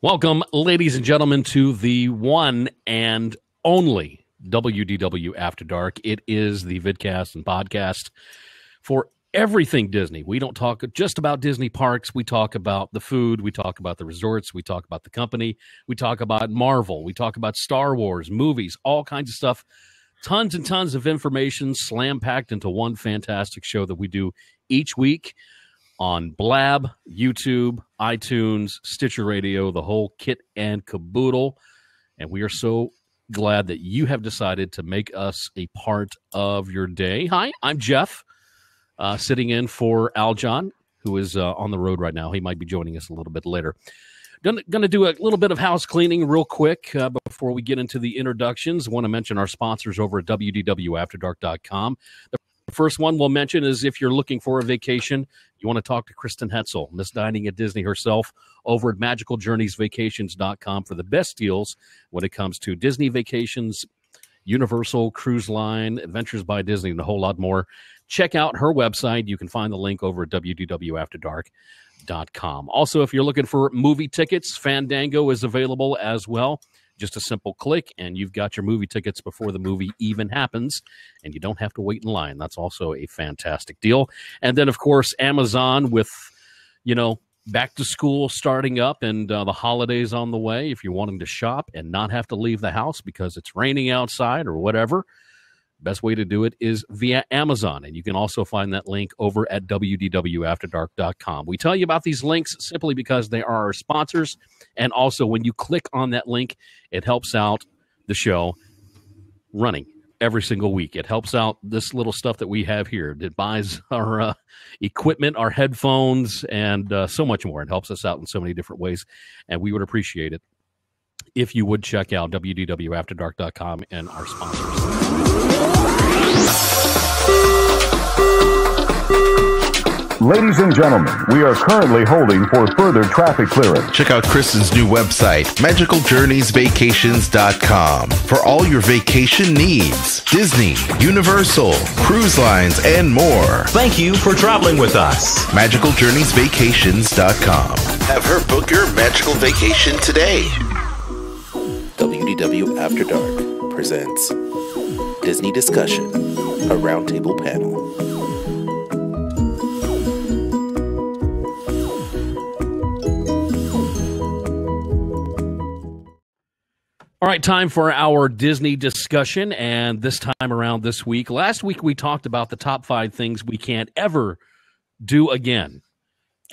Welcome, ladies and gentlemen, to the one and only WDW After Dark. It is the vidcast and podcast for everything Disney. We don't talk just about Disney parks. We talk about the food. We talk about the resorts. We talk about the company. We talk about Marvel. We talk about Star Wars, movies, all kinds of stuff. Tons and tons of information slam-packed into one fantastic show that we do each week on Blab, YouTube, iTunes, Stitcher Radio, the whole kit and caboodle. And we are so glad that you have decided to make us a part of your day. Hi, I'm Jeff, sitting in for Aljon, who is on the road right now. He might be joining us a little bit later. Going to do a little bit of house cleaning real quick before we get into the introductions. I want to mention our sponsors over at WDWAfterdark.com. The first one we'll mention is if you're looking for a vacation, you want to talk to Kristen Hetzel, Miss Dining at Disney herself, over at magicaljourneysvacations.com for the best deals when it comes to Disney vacations, Universal, Cruise Line, Adventures by Disney, and a whole lot more. Check out her website. You can find the link over at WDWAfterdark.com. Also, if you're looking for movie tickets, Fandango is available as well. Just a simple click, and you've got your movie tickets before the movie even happens, and you don't have to wait in line. That's also a fantastic deal. And then, of course, Amazon with, back to school starting up and the holidays on the way. If you're wanting to shop and not have to leave the house because it's raining outside or whatever, best way to do it is via Amazon, and you can also find that link over at WDWAfterdark.com. We tell you about these links simply because they are our sponsors, and also when you click on that link, it helps out the show running every single week. It helps out this little stuff that we have here. It buys our equipment, our headphones, and so much more. It helps us out in so many different ways, and we would appreciate it if you would check out WDWAfterdark.com and our sponsors. Ladies and gentlemen, we are currently holding for further traffic clearance. Check out Kristen's new website, magicaljourneysvacations.com, for all your vacation needs. Disney, Universal, cruise lines, and more. Thank you for traveling with us. magicaljourneysvacations.com. Have her book your magical vacation today. WDW After Dark presents Disney Discussion, a roundtable panel. All right, time for our Disney discussion, and this time around this week. Last week we talked about the top 5 things we can't ever do again.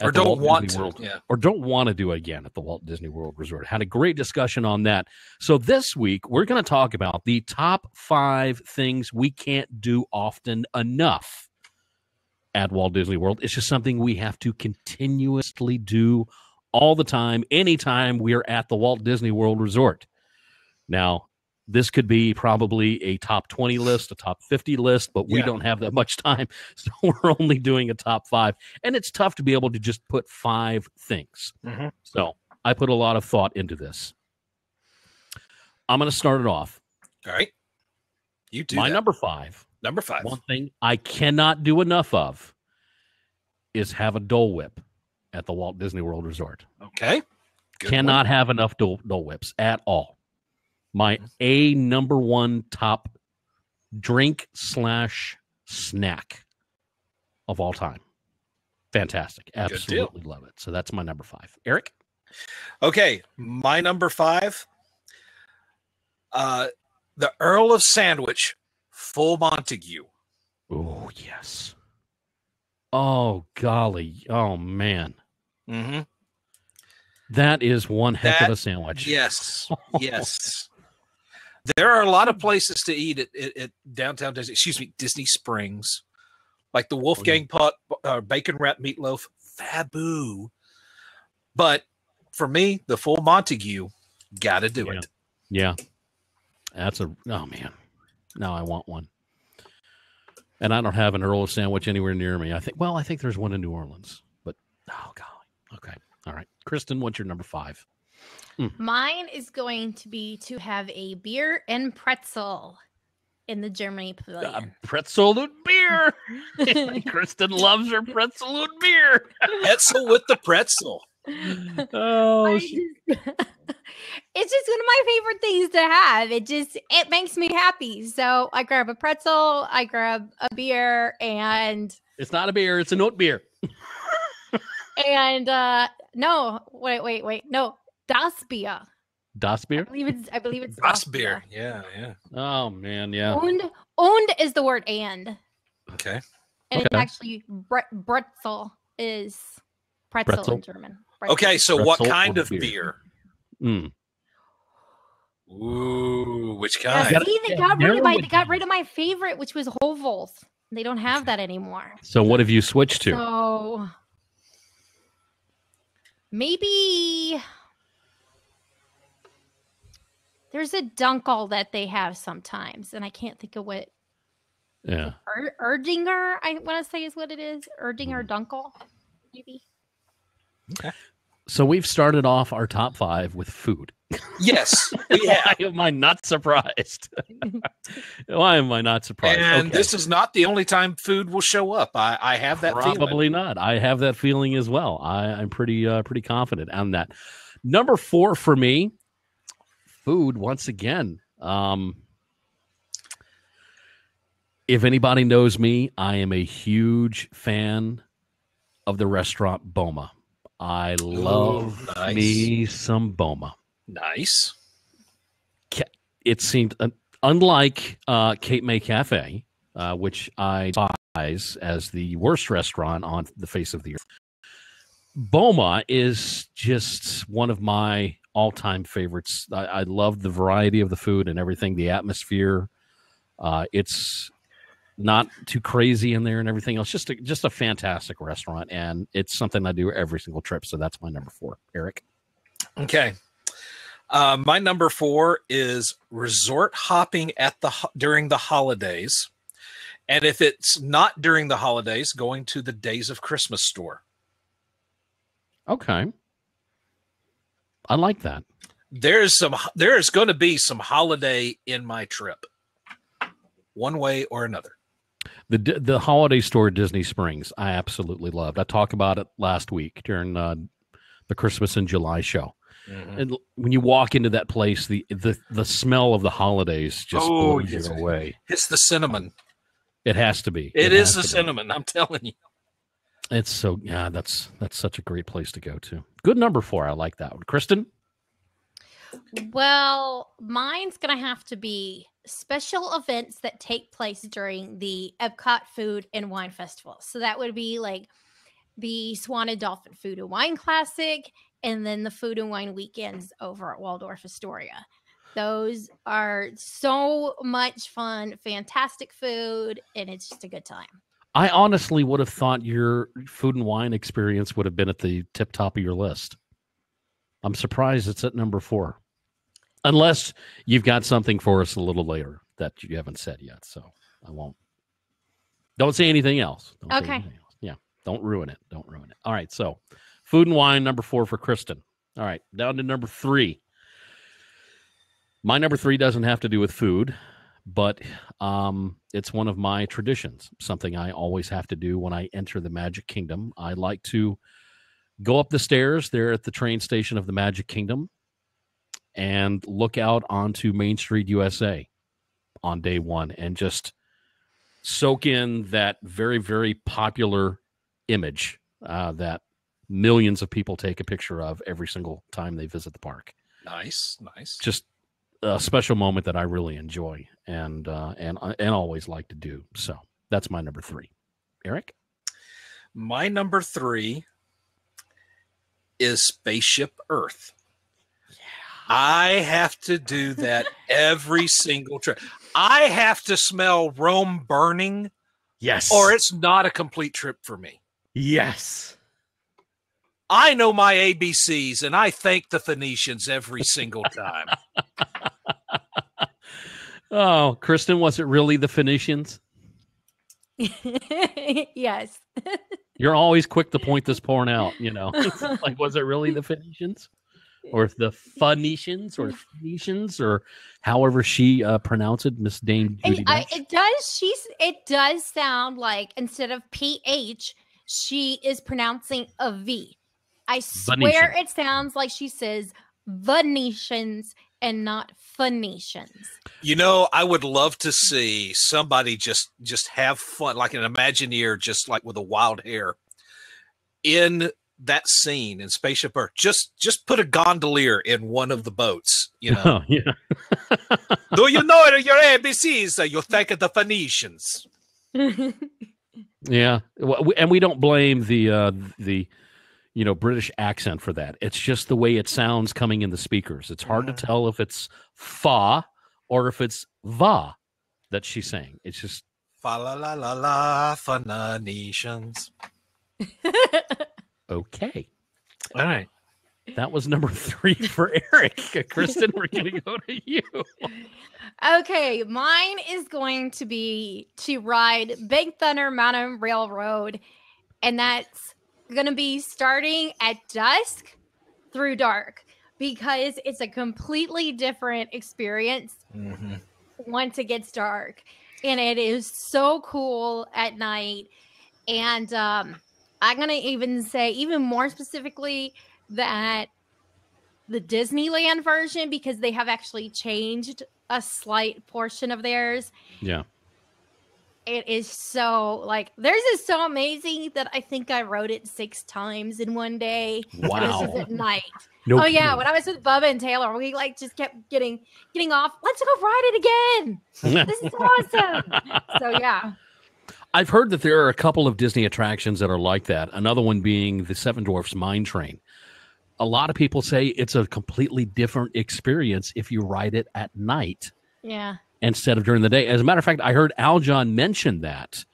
Or don't want to. Or don't want to do again at the Walt Disney World Resort. Had a great discussion on that. So this week, we're going to talk about the top 5 things we can't do often enough at Walt Disney World. It's just something we have to continuously do all the time, anytime we're at the Walt Disney World Resort. Now, this could be probably a top 20 list, a top 50 list, but we don't have that much time, so we're only doing a top 5. And it's tough to be able to just put 5 things. Mm-hmm. So I put a lot of thought into this. I'm going to start it off. All right. You do My that. number 5. Number 5. One thing I cannot do enough of is have a Dole Whip at the Walt Disney World Resort. Okay. Good Cannot have enough Dole Whips at all. My number 1 top drink/snack of all time. Fantastic. Absolutely love it. So that's my number 5. Eric? Okay. My number 5, the Earl of Sandwich, full Montague. Oh, yes. Oh, golly. Oh, man. Mm-hmm. That is one heck of a sandwich. Yes. Yes. There are a lot of places to eat at downtown Disney, Disney Springs, like the Wolfgang pot, bacon wrap meatloaf, Fabu. But for me, the full Montague, got to do it. Yeah. Oh man. Now I want one. And I don't have an Earl of Sandwich anywhere near me. I think there's one in New Orleans, but oh golly. Okay. All right. Kristen, what's your number 5? Mine is going to be to have a beer and pretzel in the Germany Pavilion. Pretzel and beer. Kristen loves her pretzel and beer. Pretzel with the pretzel. Oh, It's just one of my favorite things to have. It makes me happy. So I grab a pretzel, I grab a beer, and it's not a beer; it's an oat beer. no, wait, no, das Bier. Das Beer? I believe it's Das das beer. Yeah. Oh man, yeah. Und is the word and. Okay. And it's Okay. actually Pretzel is pretzel Pretzel? in German. Pretzel. Okay. So what Pretzel kind or of beer? beer? Mm. Ooh, which Yeah, kind? see, they got rid of my favorite, which was Hovels. They don't have that anymore. So what have you switched to? So maybe there's a Dunkel that they have sometimes, and I can't think of what. Yeah. Erdinger, I want to say is what it is. Erdinger Dunkel, maybe. Okay. So we've started off our top 5 with food. Yes, we have. Why am I not surprised? Why am I not surprised? And Okay. this is not the only time food will show up. I have that feeling. Probably not. I have that feeling as well. I'm pretty confident on that. Number 4 for me, food once again. If anybody knows me, I am a huge fan of the restaurant Boma. I love nice. me some Boma. Nice. It seemed, unlike Cape May Cafe, which I despise as the worst restaurant on the face of the earth, Boma is just one of my all-time favorites. I love the variety of the food and everything, the atmosphere. It's not too crazy in there and everything else. Just a fantastic restaurant, and it's something I do every single trip. So that's my number 4. Eric. Okay. My number 4 is resort hopping during the holidays. And if it's not during the holidays, going to the Days of Christmas store. Okay. I like that. There's going to be some holiday in my trip, one way or another. The holiday store at Disney Springs, I absolutely loved. I talked about it last week during the Christmas in July show. Mm-hmm. And when you walk into that place, the smell of the holidays just blows you away. It's the cinnamon. It has to be. It is the cinnamon. I'm telling you. It's so that's such a great place to go to. Good number 4. I like that one. Kristen? Well, mine's going to have to be special events that take place during the Epcot Food and Wine Festival. So that would be like the Swan and Dolphin Food and Wine Classic, and then the Food and Wine Weekends over at Waldorf Astoria. Those are so much fun, fantastic food, and it's just a good time. I honestly would have thought your food and wine experience would have been at the tip top of your list. I'm surprised it's at number 4. Unless you've got something for us a little later that you haven't said yet. So I won't. Don't say anything else. Okay. Yeah. Don't ruin it. All right. So food and wine, number 4 for Kristen. All right. Down to number 3. My number 3 doesn't have to do with food, but it's one of my traditions, something I always have to do when I enter the Magic Kingdom. I like to go up the stairs there at the train station of the Magic Kingdom and look out onto Main Street, USA on day 1 and just soak in that very, very popular image that millions of people take a picture of every single time they visit the park. Nice. Just a special moment that I really enjoy and always like to do. So that's my number 3. Eric? My number 3 is Spaceship Earth. I have to do that every single trip. I have to smell Rome burning. Yes. Or it's not a complete trip for me. Yes. I know my ABCs, and I thank the Phoenicians every single time. Oh, Kristen, was it really the Phoenicians? Yes. You're always quick to point this porn out, you know. Like, was it really the Phoenicians? Or the Phoenicians or Phoenicians or however she pronounced it, Miss Dame Judy Dench? It does sound like instead of PH, she is pronouncing a V. I swear it sounds like she says Venetians and not Phoenicians. You know, I would love to see somebody just have fun, like an Imagineer, just like with a wild hair in that scene in Spaceship Earth. Just put a gondolier in one of the boats, you know. Oh, yeah. Do you know your ABCs? You thank the Phoenicians. Yeah, and we don't blame the British accent for that. It's just the way it sounds coming in the speakers. It's hard to tell if it's fa or if it's va that she's saying. It's just Fa la la la la Phoenicians. okay. All right. That was number 3 for Eric. Kristen, we're going to go to you. Okay, mine is going to be to ride Big Thunder Mountain Railroad, and that's going to be starting at dusk through dark because it's a completely different experience once it gets dark, and it is so cool at night. And I'm going to even say even more specifically that the Disneyland version, because they have actually changed a slight portion of theirs. Yeah. It is so theirs is so amazing that I think I wrote it 6 times in one day. Wow. This is at night. No yeah. kidding. When I was with Bubba and Taylor, we just kept getting off. Let's go ride it again. This is awesome. So yeah. I've heard that there are a couple of Disney attractions that are like that. Another one being the Seven Dwarfs Mine Train. A lot of people say it's a completely different experience if you ride it at night. Yeah. Instead of during the day. As a matter of fact, I heard Aljon mention that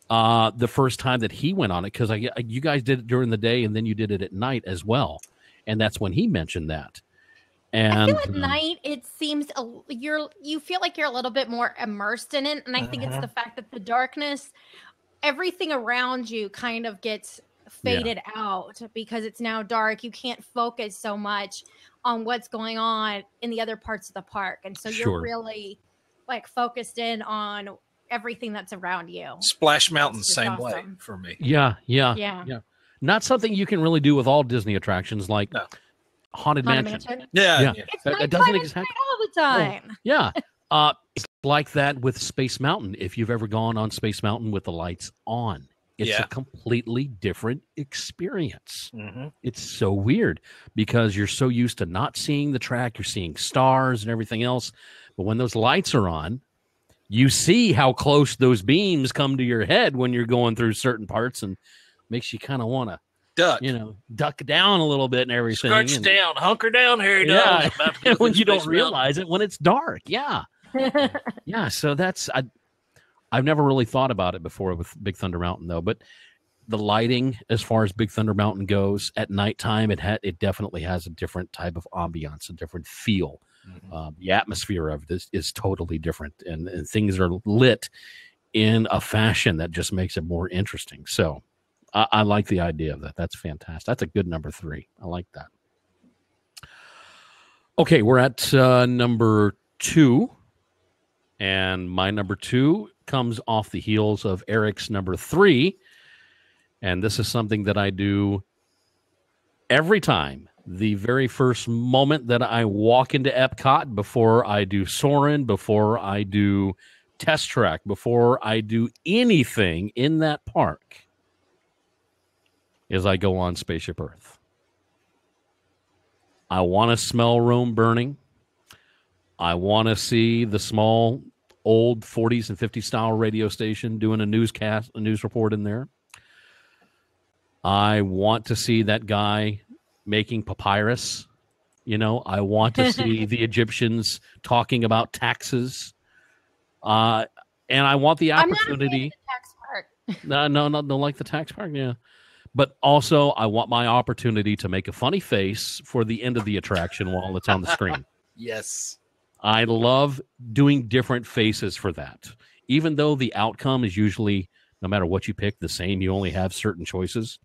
the first time that he went on it, because you guys did it during the day and then you did it at night as well. And that's when he mentioned that. And I feel at night it seems you feel like you're a little bit more immersed in it, and I think it's the fact that the darkness, everything around you kind of gets faded out because it's now dark. You can't focus so much on what's going on in the other parts of the park, and so you're really focused in on everything that's around you. Splash Mountain, same awesome. way for me. Yeah. Not something you can really do with all Disney attractions like Haunted Mansion. Yeah. It's It doesn't exist all the time. Yeah. It's like that with Space Mountain. If you've ever gone on Space Mountain with the lights on, it's a completely different experience. It's so weird because you're so used to not seeing the track. You're seeing stars and everything else. But when those lights are on, you see how close those beams come to your head when you're going through certain parts, and makes you kind of want to duck down a little bit and everything. Scrunch down, hunker down, Harry. Yeah, when you don't realize it when it's dark. Yeah. Yeah, so that's I've never really thought about it before with Big Thunder Mountain though, but the lighting as far as Big Thunder Mountain goes at nighttime, it definitely has a different type of ambiance, a different feel. The atmosphere of this is totally different, and things are lit in a fashion that just makes it more interesting. So I like the idea of that. That's fantastic. That's a good number 3. I like that. Okay, we're at number 2. And my number 2 comes off the heels of Eric's number 3. And this is something that I do every time. The very first moment that I walk into Epcot, before I do Soarin', before I do Test Track, before I do anything in that park, is I go on Spaceship Earth. I want to smell Rome burning. I want to see the small, old 40s and 50s style radio station doing a news report in there. I want to see that guy making papyrus. I want to see the Egyptians talking about taxes. And I want the opportunity. I'm not No, don't like the tax park. Yeah. But also, I want my opportunity to make a funny face for the end of the attraction while it's on the screen. Yes. I love doing different faces for that. Even though the outcome is usually, no matter what you pick, the same, you only have certain choices.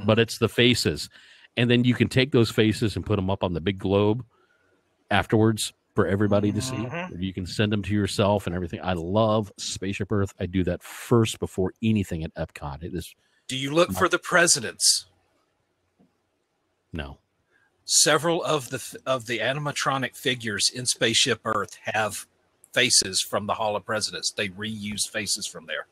But it's the faces. And then you can take those faces and put them up on the big globe afterwards for everybody to see. You can send them to yourself and everything. I love Spaceship Earth. I do that first before anything at Epcot. It is. Do you look for the presidents? No. Several of the animatronic figures in Spaceship Earth have faces from the Hall of Presidents. They reuse faces from there.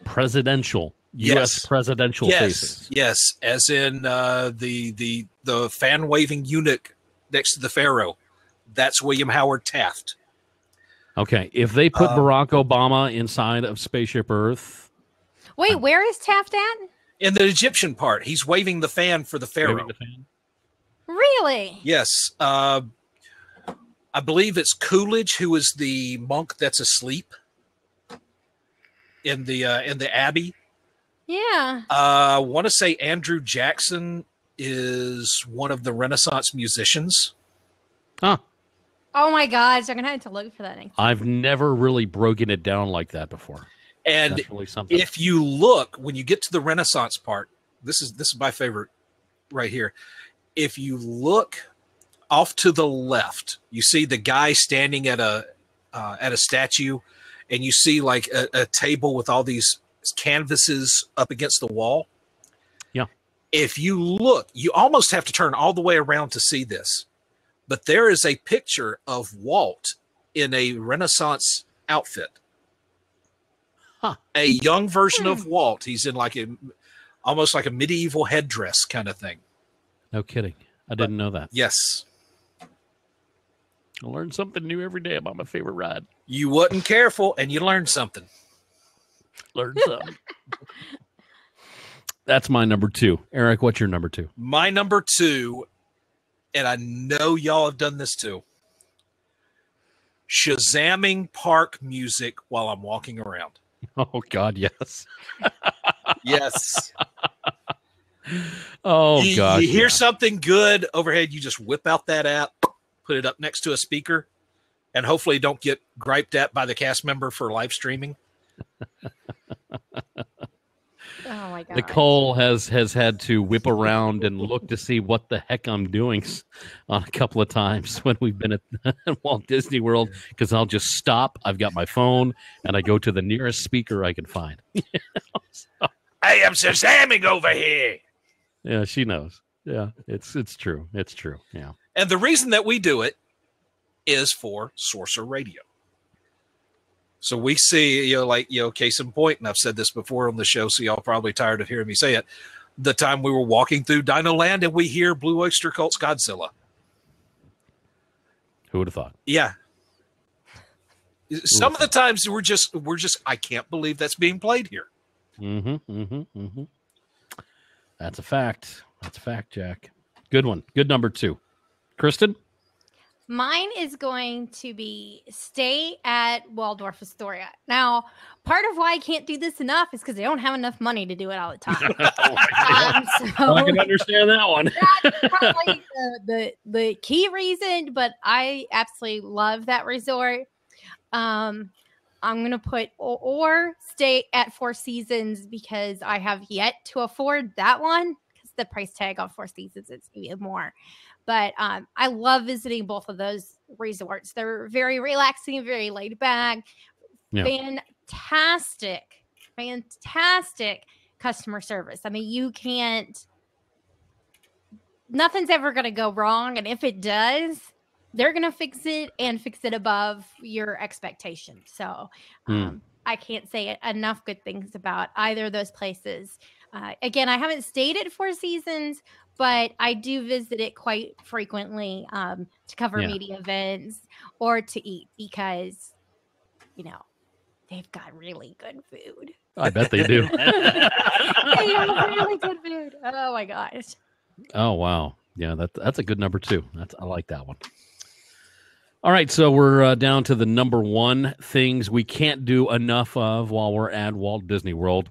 Presidential. U.S. Yes. presidential faces. Yes, as in the fan waving eunuch next to the Pharaoh. That's William Howard Taft. Okay, if they put Barack Obama inside of Spaceship Earth. Wait, where is Taft at? In the Egyptian part, he's waving the fan for the Pharaoh. Really? Yes. I believe it's Coolidge, who is the monk that's asleep in the Abbey. Yeah. I want to say Andrew Jackson is one of the Renaissance musicians. Huh. Oh my gosh, I'm gonna have to look for that next. I've never really broken it down like that before. And that's really something. If you look, when you get to the Renaissance part, this is my favorite right here. If you look off to the left, you see the guy standing at a statue, and you see like a table with all these canvases up against the wall. Yeah. If you look, you almost have to turn all the way around to see this. But there is a picture of Walt in a Renaissance outfit. Huh. A young version of Walt. He's in like almost like a medieval headdress kind of thing. No kidding. I didn't know that. Yes. I learn something new every day about my favorite ride. You wasn't careful and you learned something. Learn something. That's my number 2. Eric, what's your number 2? My number 2, and I know y'all have done this too, Shazamming park music while I'm walking around. Oh, God, yes. Yes. Oh, God. You hear something good overhead, you just whip out that app, put it up next to a speaker, and hopefully don't get griped at by the cast member for live streaming. Oh my god. Nicole has had to whip around and look to see what the heck I'm doing on a couple of times when we've been at Walt Disney World, because I'll just stop. I've got my phone and I go to the nearest speaker I can find. So, Hey, I'm Shazamming over here. yeah, she knows. Yeah, it's true. It's true. Yeah. And the reason that we do it is for Sorcerer Radio. So we see, case in point, and I've said this before on the show, so y'all probably tired of hearing me say it. The time we were walking through Dino Land and we hear Blue Oyster Cult's Godzilla. Who would have thought? Yeah. Some of the times we're just, I can't believe that's being played here. That's a fact. That's a fact, Jack. Good one. Good number 2. Kristen? Mine is going to be stay at Waldorf Astoria. Now, part of why I can't do this enough is because I don't have enough money to do it all the time. So I can understand that one. That's probably the key reason, but I absolutely love that resort. I'm going to put or stay at Four Seasons because I have yet to afford that one because the price tag on Four Seasons is even more. But I love visiting both of those resorts. They're very relaxing, very laid back. Yeah. Fantastic customer service. I mean, nothing's ever going to go wrong. And if it does, they're going to fix it and fix it above your expectations. So I can't say enough good things about either of those places. Again, I haven't stayed at Four Seasons, but I do visit it quite frequently to cover media events or to eat because, they've got really good food. I bet they do. They have really good food. Oh, my gosh. Oh, wow. Yeah, that's a good number 2. I like that one. All right, so we're down to the number 1 things we can't do enough of while we're at Walt Disney World.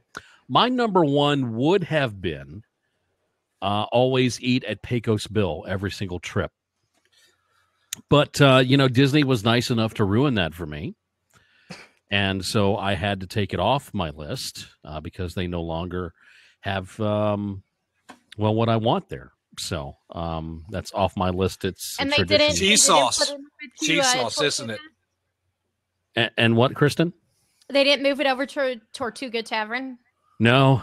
My number 1 would have been always eat at Pecos Bill every single trip. But, Disney was nice enough to ruin that for me. And so I had to take it off my list because they no longer have, what I want there. So that's off my list. It's and a they didn't cheese sauce. Cheese sauce, isn't it? And what, Kristen? They didn't move it over to Tortuga Tavern? No.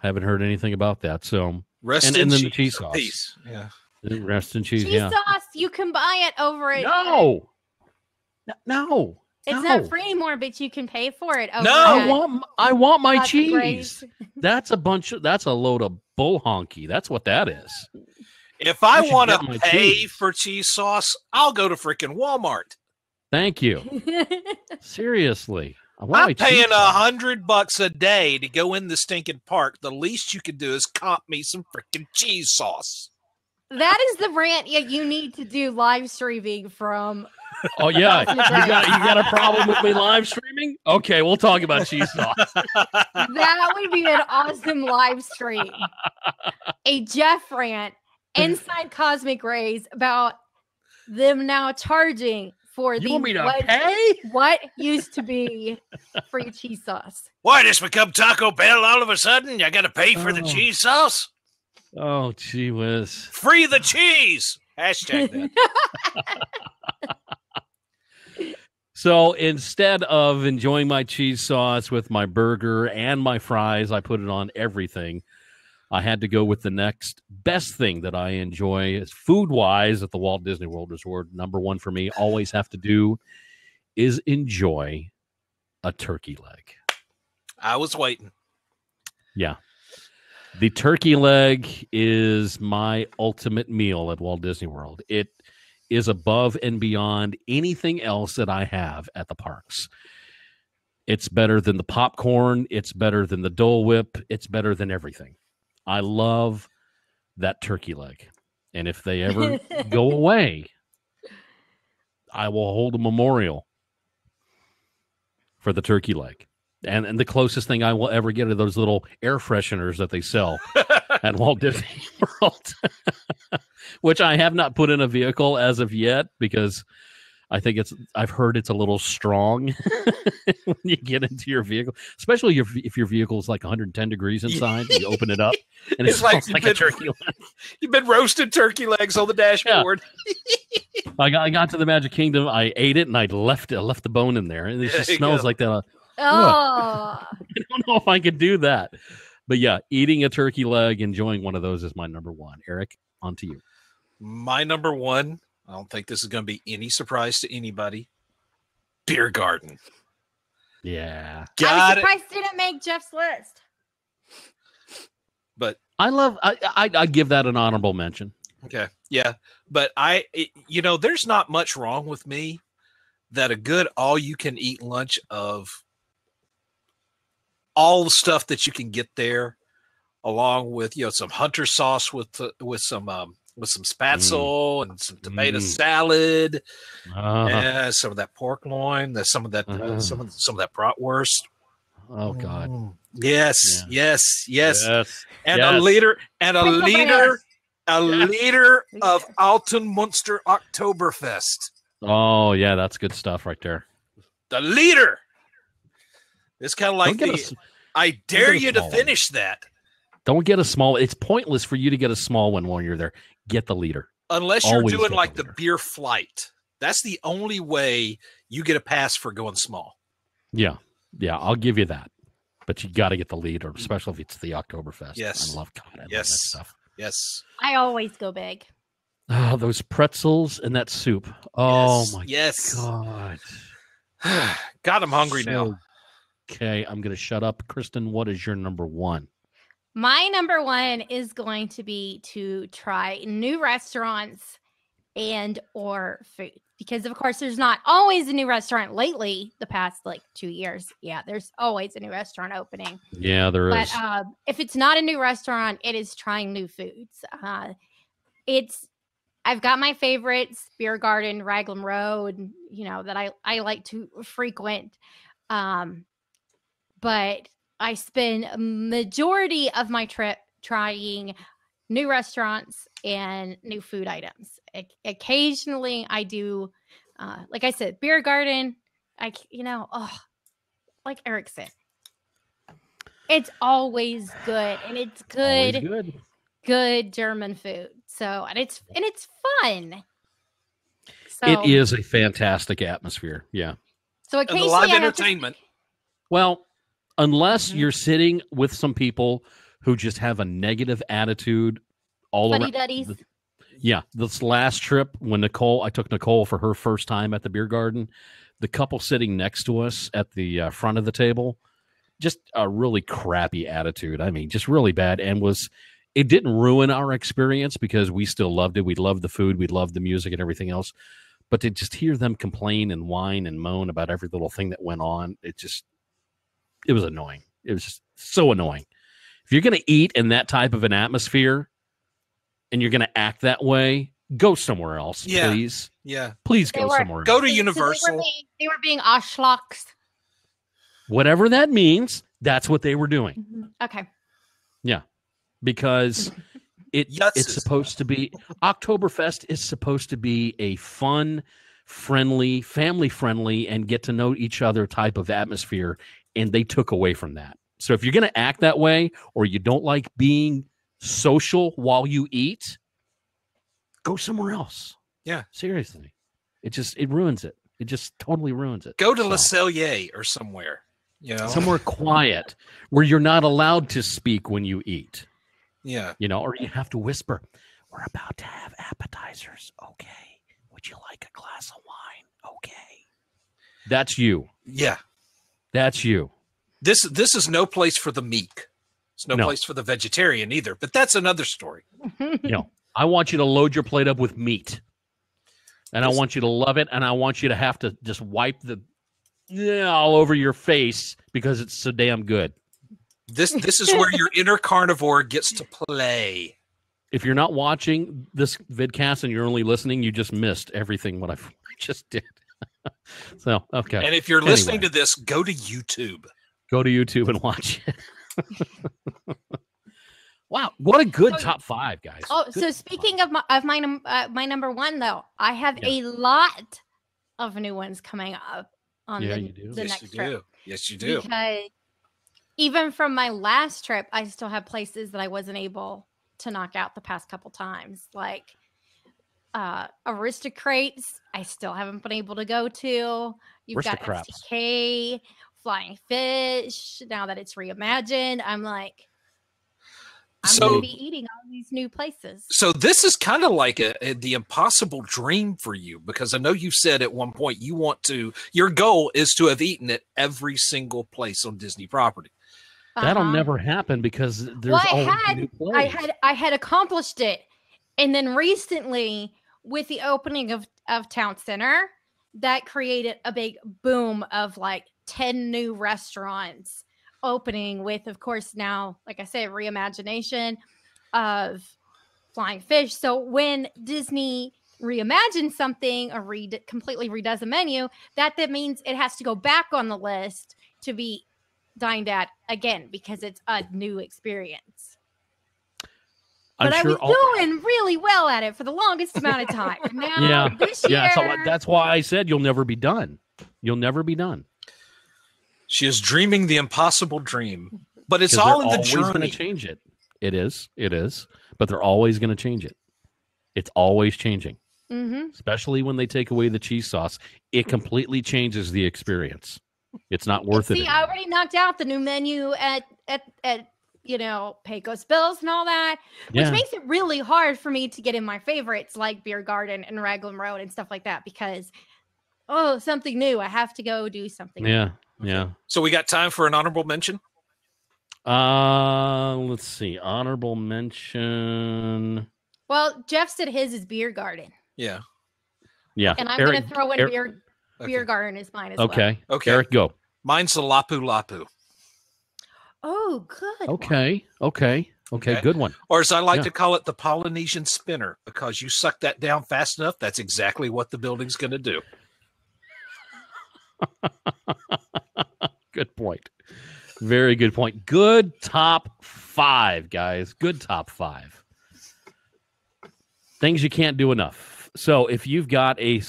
Haven't heard anything about that. So Rest and in then the cheese cheese sauce. Peace. Yeah. Rest in cheese. Cheese Yeah. sauce, you can buy it over it. No. No. It's no. not free anymore, but you can pay for it over No. I want my Lots of cheese. grace. That's a load of bull honky. That's what that is. If I You should want get to my pay cheese. for cheese sauce, I'll go to freaking Walmart. Thank you. Seriously. I want my I'm paying cheese sauce. $100 a day to go in the stinking park. The least you can do is comp me some freaking cheese sauce. That is the rant you need to do live streaming from. Oh yeah, you got a problem with me live streaming? Okay, we'll talk about cheese sauce. That would be an awesome live stream. A Jeff rant inside Cosmic Rays about them now charging for You the want me to pay? what used to be free cheese sauce. Why, this become Taco Bell all of a sudden? I got to pay for the Oh. cheese sauce? Oh, gee whiz. Free the cheese! Hashtag that. So instead of enjoying my cheese sauce with my burger and my fries, I put it on everything. I had to go with the next best thing that I enjoy is food-wise at the Walt Disney World Resort. Number one for me, always have to do, is enjoy a turkey leg. I was waiting. Yeah. The turkey leg is my ultimate meal at Walt Disney World. It is above and beyond anything else that I have at the parks. It's better than the popcorn. It's better than the Dole Whip. It's better than everything. I love that turkey leg. And if they ever go away, I will hold a memorial for the turkey leg. And the closest thing I will ever get are those little air fresheners that they sell at Walt Disney World, which I have not put in a vehicle as of yet because I think I've heard it's a little strong when you get into your vehicle, especially if your vehicle is like 110 degrees inside. You open it up and it's like a turkey leg. You've been roasted turkey legs on the dashboard. Yeah. I got to the Magic Kingdom. I ate it and I left the bone in there, and it just smells like that. Oh, I don't know if I could do that, but yeah, eating a turkey leg, enjoying one of those is my number one. Eric, on to you. My number one, I don't think this is going to be any surprise to anybody. Beer garden. Yeah, I'm surprised it didn't make Jeff's list. But I give that an honorable mention. okay, yeah, but there's not much wrong with me that a good all-you-can-eat lunch of all the stuff that you can get there, along with some hunter sauce with some spatzel and some tomato salad, some of that pork loin, some of that some of that bratwurst. Oh God! Yes, Yeah. yes, and Yes. a liter Yes. of Alton Munster Oktoberfest. Oh yeah, that's good stuff right there. The liter. It's kind of like Don't get I dare get a you to small finish that. Don't get a small. It's pointless for you to get a small one while you're there. Get the liter. Unless you're Always doing get like the the liter. beer flight. That's the only way you get a pass for going small. Yeah, I'll give you that. But you got to get the liter, especially if it's the Oktoberfest. Yes. I love that Yes. stuff. Yes. I always go big. Oh, those pretzels and that soup. Oh Yes. my Yes. God. God, I'm hungry now. So- Okay, I'm going to shut up. Kristen, what is your number one? My number one is going to be to try new restaurants and or food. Because of course there's not always a new restaurant lately, the past 2 years. Yeah, there's always a new restaurant opening. Yeah, there is. But if it's not a new restaurant, it is trying new foods. I've got my favorites, Beer Garden, Raglan Road, that I like to frequent. But I spend a majority of my trip trying new restaurants and new food items. Occasionally I do, like I said, Beer Garden. Like Eric said, it's always good, and it's Always good, good. German food. So and it's fun. So, It is a fantastic atmosphere. Yeah. So And the occasionally live I have to- entertainment. Well, unless you're sitting with some people who just have a negative attitude all around. Fuddy-duddies. Yeah, this last trip when I took Nicole for her first time at the beer garden, the couple sitting next to us at the front of the table, just a really crappy attitude. I mean, just really bad. And it didn't ruin our experience because we still loved it. We loved the food. We loved the music and everything else. But to just hear them complain and whine and moan about every little thing that went on, it was annoying. It was just so annoying. If you're going to eat in that type of an atmosphere and you're going to act that way, go somewhere else, please. Yeah. Please go somewhere else. Go to Universal. They were being Oshlocks. Whatever that means, that's what they were doing. Okay. Yeah. Because it's supposed to be, Oktoberfest is supposed to be a fun, friendly, family-friendly, and get to know each other type of atmosphere, and they took away from that. So if you're going to act that way or you don't like being social while you eat, go somewhere else. Yeah. Seriously. It ruins it. It just totally ruins it. Go to Le Cellier or somewhere. Somewhere quiet where you're not allowed to speak when you eat. Yeah. Or you have to whisper, we're about to have appetizers. Okay. Would you like a glass of wine? Okay. That's you. Yeah. That's you. This is no place for the meek. It's no place for the vegetarian either, but that's another story. I want you to load your plate up with meat. And I want you to love it, and I want you to have to just wipe all over your face because it's so damn good. This is where your inner carnivore gets to play. If you're not watching this vidcast and you're only listening, you just missed everything what I just did. So, okay. And if you're listening to this, go to YouTube. Go to YouTube and watch it. Wow, what a good top 5, guys. Oh, good so speaking of my number 1, though, I have a lot of new ones coming up on the next trip. Yes, you do. Because even from my last trip, I still have places that I wasn't able to knock out the past couple times, like Aristocrates. I still haven't been able to go to. You've got STK, Flying Fish. Now that it's reimagined, I'm like, I'm going to be eating all these new places. So this is kind of like the impossible dream for you, because I know you said at one point your goal is to have eaten at every single place on Disney property. That'll never happen because there's always a new place. I had accomplished it. And then recently with the opening of Town Center, that created a big boom of like 10 new restaurants opening with, of course, now, like I said, reimagination of Flying Fish. So when Disney reimagines something or completely redoes a menu, that means it has to go back on the list to be dined at again because it's a new experience. But I was doing really well at it for the longest amount of time. Now, this year, that's why I said you'll never be done. You'll never be done. She is dreaming the impossible dream, but it's all in the journey. They're always going to change it. It is, but they're always going to change it. It's always changing, especially when they take away the cheese sauce. It completely changes the experience. It's not worth it. See, I already knocked out the new menu at Pecos Bills and all that, which makes it really hard for me to get in my favorites like Beer Garden and Raglan Road and stuff like that because, something new. I have to go do something new. Yeah. So we got time for an honorable mention? Let's see. Honorable mention. Well, Jeff said his is Beer Garden. Yeah. And I'm going to throw in Beer Garden is mine as well. Okay. Eric, go. Mine's the Lapu Lapu. Oh, good. Okay. Good one. Or as I like to call it, the Polynesian spinner, because you suck that down fast enough, that's exactly what the building's going to do. Good point. Very good point. Good top 5, guys. Good top 5. Things you can't do enough. So if you've got a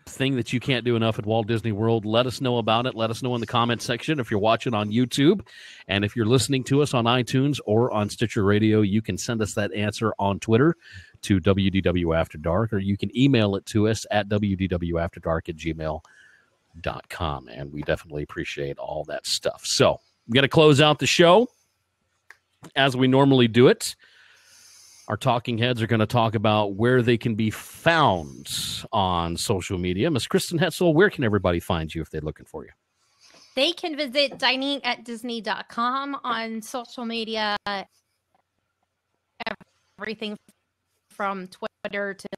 thing that you can't do enough at Walt Disney World, let us know about it. Let us know in the comment section if you're watching on YouTube. And if you're listening to us on iTunes or on Stitcher Radio, you can send us that answer on Twitter to WDW After Dark, or you can email it to us at wdwafterdark@gmail.com. And we definitely appreciate all that stuff. So I'm going to close out the show. as we normally do it, our talking heads are going to talk about where they can be found on social media. Miss Kristen Hetzel, where can everybody find you if they're looking for you? They can visit diningatdisney.com on social media. Everything from Twitter to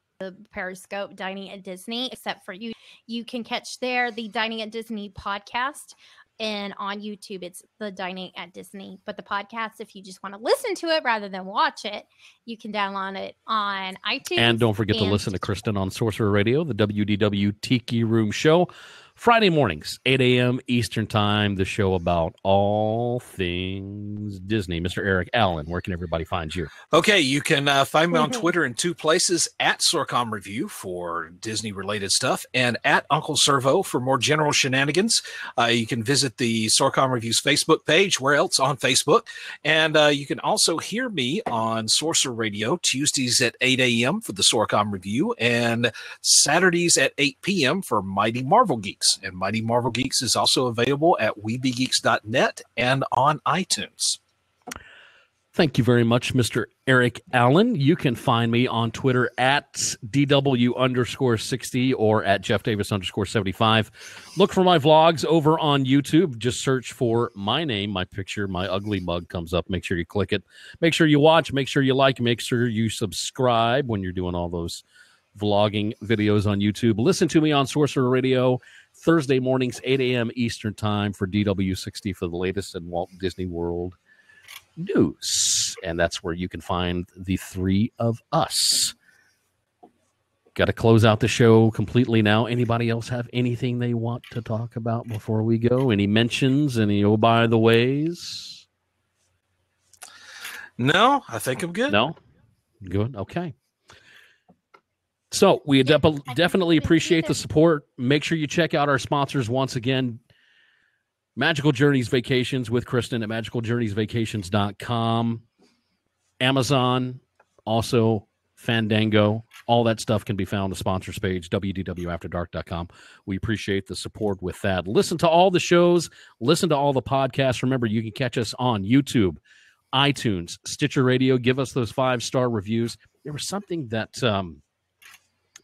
Periscope, Dining at Disney, except for you. You can catch there the Dining at Disney podcast. And on YouTube, it's the Dining at Disney. But the podcast, if you just want to listen to it rather than watch it, you can download it on iTunes. And don't forget to listen to Kristen on Sorcerer Radio, the WDW Tiki Room Show. Friday mornings, 8 a.m. Eastern Time, the show about all things Disney. Mr. Eric Allen, where can everybody find you? Okay, you can find me on Twitter in two places, at Sorcom Review for Disney-related stuff, and at Uncle Servo for more general shenanigans. You can visit the Sorcom Review's Facebook page, where else on Facebook. And you can also hear me on Sorcerer Radio Tuesdays at 8 a.m. for the Sorcom Review, and Saturdays at 8 p.m. for Mighty Marvel Geeks. And Mighty Marvel Geeks is also available at weebiegeeks.net and on iTunes. Thank you very much, Mr. Eric Allen. You can find me on Twitter at DW_60 or at JeffDavis_75. Look for my vlogs over on YouTube. Just search for my name, my picture, my ugly mug comes up. Make sure you click it. Make sure you watch. Make sure you like. Make sure you subscribe when you're doing all those vlogging videos on YouTube. Listen to me on Sorcerer Radio Thursday mornings, 8 a.m. Eastern Time for DW60 for the latest in Walt Disney World news. And that's where you can find the three of us. Got to close out the show completely now. Anybody else have anything they want to talk about before we go? Any mentions? Any oh by the ways? No, I think I'm good. No? Good. Okay. So we definitely appreciate the support. Make sure you check out our sponsors once again. Magical Journeys Vacations with Kristen at magicaljourneysvacations.com. Amazon, also Fandango. All that stuff can be found on the sponsors page, WDWAfterdark.com. We appreciate the support with that. Listen to all the shows. Listen to all the podcasts. Remember, you can catch us on YouTube, iTunes, Stitcher Radio. Give us those 5-star reviews. There was something that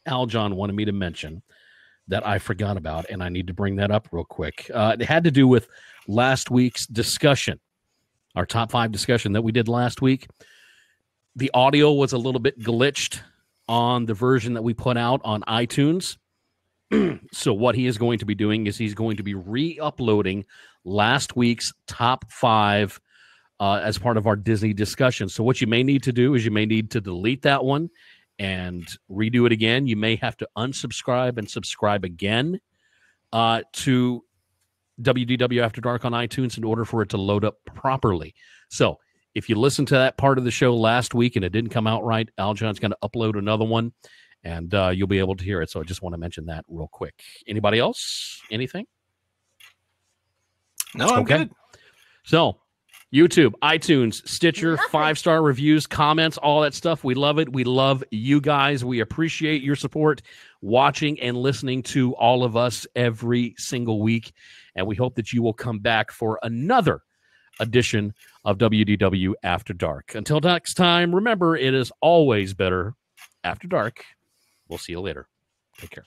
Al John wanted me to mention that I forgot about, and I need to bring that up real quick. It had to do with last week's discussion, our top 5 discussion that we did last week. The audio was a little bit glitched on the version that we put out on iTunes. So what he is going to be doing is he's going to be re-uploading last week's top 5 as part of our Disney discussion. So what you may need to do is you may need to delete that one and redo it again. You may have to unsubscribe and subscribe again to WDW After Dark on iTunes in order for it to load up properly. So if you listened to that part of the show last week and it didn't come out right, Aljon's going to upload another one, and you'll be able to hear it. So I just want to mention that real quick. Anybody else? Anything? No, I'm good. So YouTube, iTunes, Stitcher, 5-star reviews, comments, all that stuff. We love it. We love you guys. We appreciate your support, watching and listening to all of us every single week. And we hope that you will come back for another edition of WDW After Dark. Until next time, remember, it is always better after dark. We'll see you later. Take care.